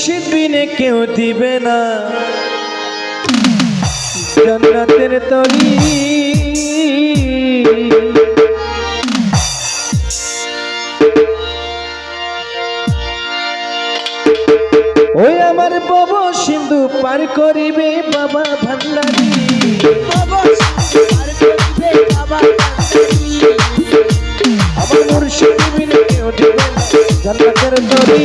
মুর্শিদ বিনে কেউ দিবে না জান্নাতের তরি। ওই আমার বব সিন্ধু পার করিবে বাবা ভান্ডারী, আমার মুর্শিদ বিনে কেউ দিবে না জান্নাতের তরি।